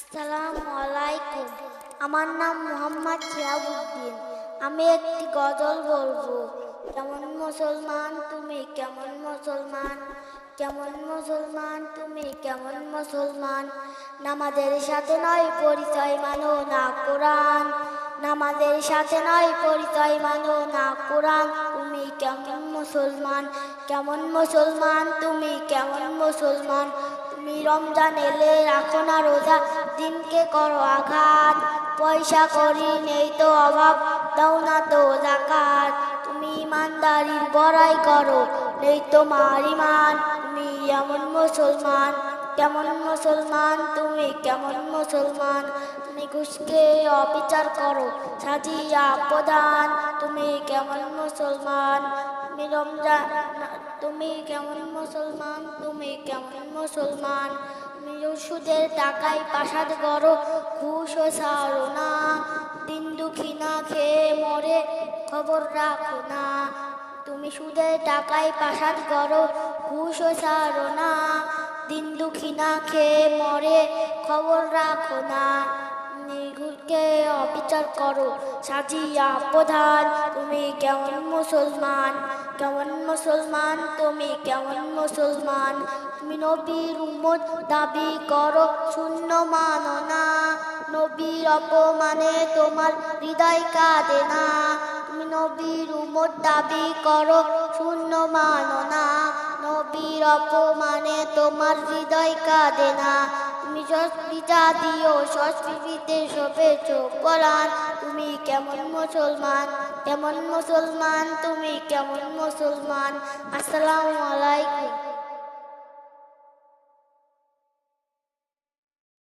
আসসালামু আলাইকুম। আমার নাম মোহাম্মদ শিহাবুদ্দিন। আমি একটি গজল বলবো। কেমন মুসলমান তুমি, কেমন মুসলমান, কেমন মুসলমান তুমি, কেমন মুসলমান। নামাজের সাথে নয় পরিচয় মানো না কোরআন, নামাজের সাথে নয় পরিচয় মানো না কোরআন। তুমি কেমন মুসলমান, কেমন মুসলমান তুমি, কেমন মুসলমান। তুমি রমজান এলে রাখো না রোজা, দিনকে করো আঘাত। পয়সা করি নেই তো অভাব, দাও না তো যাকাত। তুমি ইমানদারির বড়াই করো, নেই তোমার ইমান। তুমি এমন মুসলমান, কেমন মুসলমান তুমি, কেমন মুসলমান। তুমি ঘুষকে অবিচার করো, সাজিয়া প্রদান। তুমি কেমন মুসলমান, তুমি রমজান, তুমি কেমন মুসলমান, তুমি কেমন মুসলমান। তুমি ওষুধের টাকায় প্রাসাদ করো, ঘুষও ছাড়ো না। দিন দুঃখী না খেয়ে মরে, খবর রাখো না। তুমি সুদের টাকায় প্রাসাদ করো, ঘুষও ছাড়ো না। দিন দুঃখী না খেয়ে মরে, খবর রাখো না। নির্ঘুষকে অবিচার করো, সাজিয়া প্রধান। তুমি কেমন মুসলমান, কেমন মুসলমান তুমি, কেমন মুসলমান। তুমি নবীর উম্মত দাবি করো, শূন্য মানো না। নবীর অপমানে তোমার হৃদয় কাঁদে না। তুমি নবীর উম্মত দাবি করো, শূন্য মানো না। নবীর অপমানে তোমার হৃদয় কাঁদে না। তুমি সস্মিতা দিও, সংস্কৃতিতে শোভে চোখ বলান। তুমি কেমন মুসলমান, কেমন মুসলমান তুমি, কেমন মুসলমান। আসসালামু আলাইকুম।